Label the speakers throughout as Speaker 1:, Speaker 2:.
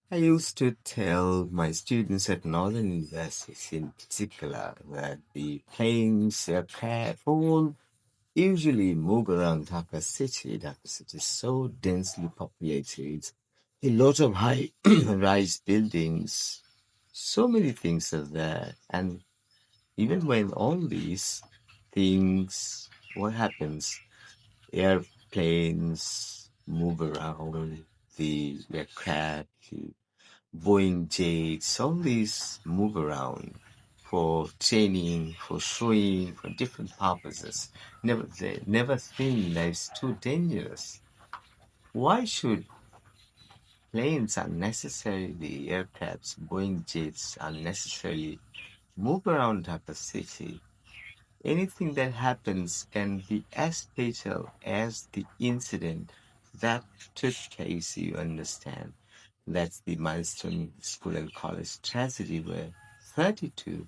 Speaker 1: I used to tell my students at Northern universities in particular that the planes, aircraft, all usually move around Dhaka city. Dhaka city is so densely populated. A lot of high rise buildings. So many things are there. And even when all these things, what happens? Airplanes move around, the aircraft, the Boeing jets, all these move around for training, for showing, for different purposes. They never think that it's too dangerous. Why should planes unnecessarily, aircrafts, Boeing jets unnecessarily move around Dhaka city? Anything that happens can be as fatal as the incident that took place, you understand. That's the Milestone School and College tragedy where 32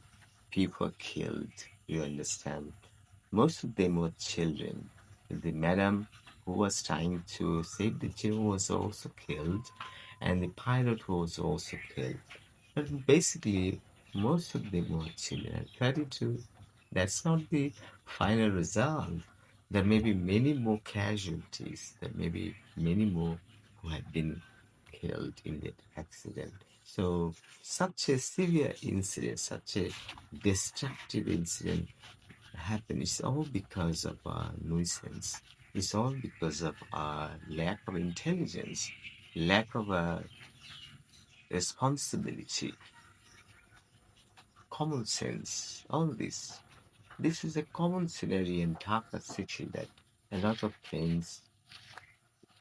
Speaker 1: people killed, you understand. Most of them were children. The madam who was trying to save the children was also killed, and the pilot was also killed. But basically, most of them were children. And 32, that's not the final result. There may be many more casualties. There may be many more who have been killed in that accident. So, such a severe incident, such a destructive incident happened. It's all because of our nuisance. It's all because of our lack of intelligence, lack of responsibility, common sense, all this. This is a common scenario in Dhaka city that a lot of planes,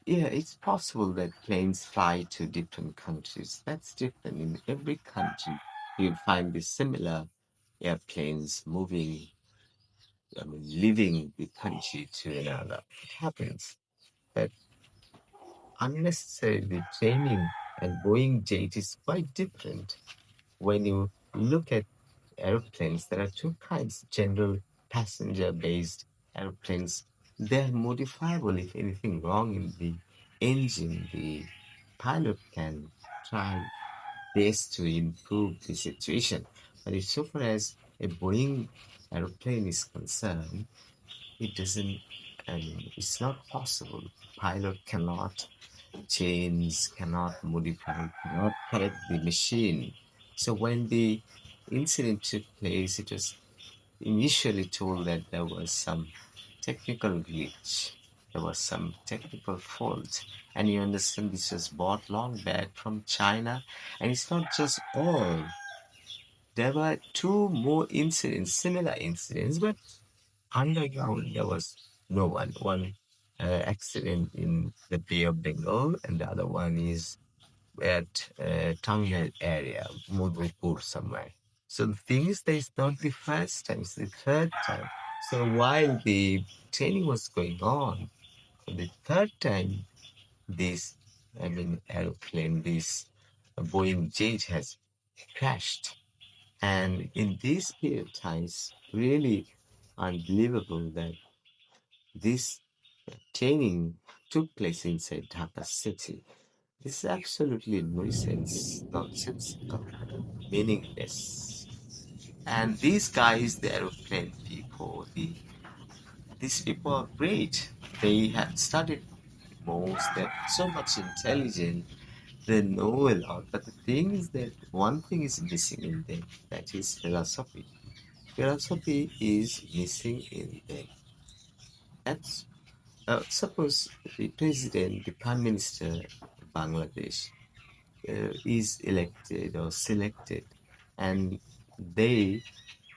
Speaker 1: yeah, it's possible that planes fly to different countries. That's different. In every country, you'll find the similar airplanes moving, leaving the country to another. It happens. But unnecessarily training and Boeing jet is quite different. When you look at airplanes, there are two kinds: general passenger based airplanes. They're modifiable. If anything wrong in the engine, the pilot can try best to improve the situation. But as so far as a Boeing airplane is concerned, it doesn't, and it's not possible. Pilot cannot change, cannot modify, cannot correct the machine. So when the incident took place, it was initially told that there was some technical glitch, there was some technical fault. And you understand this was bought long back from China. And it's not just all. There were two more incidents, similar incidents, but underground there was no one. One accident in the Bay of Bengal, and the other one is at Tangnal area, Mudripur somewhere. So the thing is that it's not the first time, it's the third time. So while the training was going on, for the third time, this, aeroplane, this Boeing jet has crashed. And in this period of time, it's really unbelievable that this training took place inside Dhaka city. This is absolutely nuisance, nonsensical, meaningless. And these guys, the aeroplane people, these people are great. They have studied most, they're so much intelligent, they know a lot. But the thing is that one thing is missing in them, that is philosophy. Philosophy is missing in them. That's suppose the president, the prime minister of Bangladesh is elected or selected, and they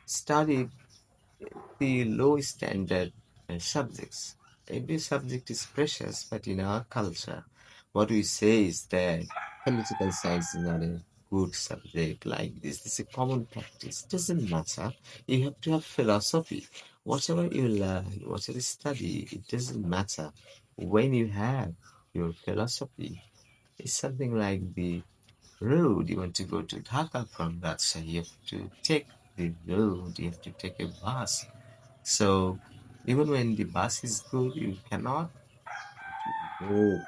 Speaker 1: study the low standard subjects. Every subject is precious, but in our culture, what we say is that political science is not a good subject like this. This is a common practice. Doesn't matter. You have to have philosophy. Whatever you learn, whatever you study, it doesn't matter. When you have your philosophy, it's something like the road. You want to go to Dhaka from Rajshahi, you have to take the road, you have to take a bus. So even when the bus is good, you cannot go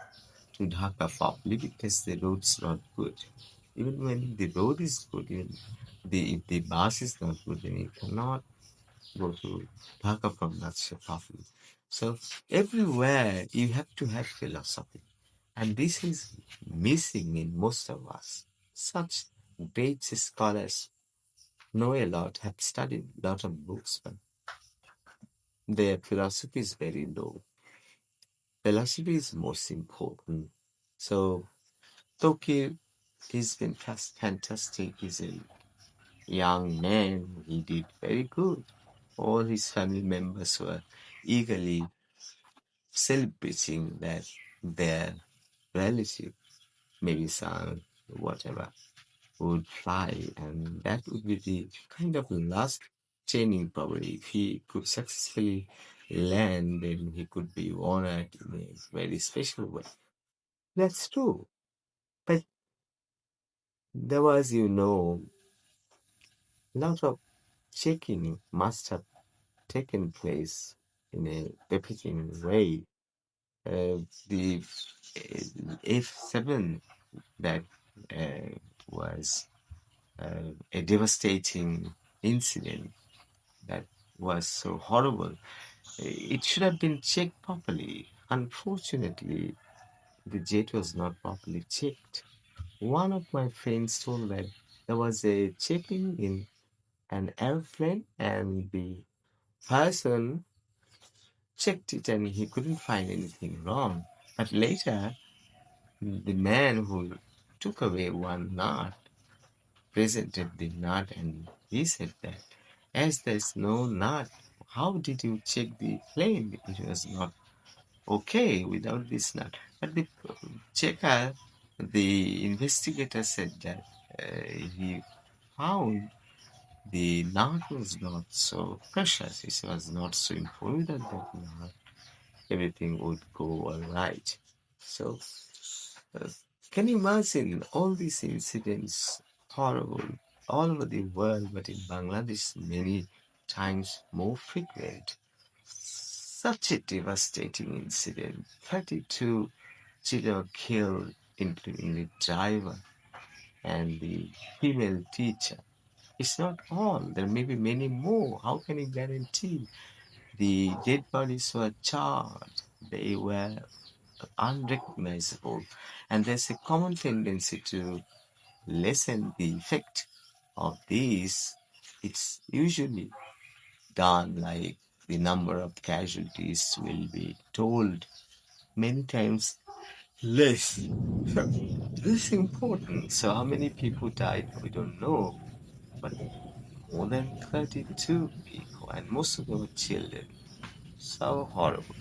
Speaker 1: to Dhaka properly because the road's not good. Even when the road is good, even if the bus is not good, then you cannot go to Dhaka from Natsha properly. So everywhere you have to have philosophy. And this is missing in most of us. Such great scholars know a lot, have studied a lot of books, but their philosophy is very low. Philosophy is most important. So Tokyo has been fantastic. He's a young man. He did very good. All his family members were eagerly celebrating that their relative, maybe son, whatever, would fly, and that would be the kind of last training probably. If he could successfully land, then he could be honored in a very special way. That's true. But there was, a lot of checking must have taken place in a befitting way. The F7 that was a devastating incident that was so horrible. It should have been checked properly. Unfortunately, the jet was not properly checked. One of my friends told that there was a checking in an airplane and the person checked it and he couldn't find anything wrong. But later, the man who took away one nut presented the nut and he said that as there's no nut, how did you check the plane? It was not okay without this nut. But the checker, the investigator said that he found the nut was not so precious. It was not so important that nut everything would go all right. So, uh, can you imagine all these incidents horrible all over the world, but in Bangladesh, many times more frequent? Such a devastating incident. 32 children killed, including the driver and the female teacher. It's not all. There may be many more. How can you guarantee? The dead bodies were charred. They were unrecognizable. And there's a common tendency to lessen the effect of these. It's usually done like the number of casualties will be told many times less. So, this is important. So, how many people died? We don't know. But more than 32 people, and most of them were children. So horrible.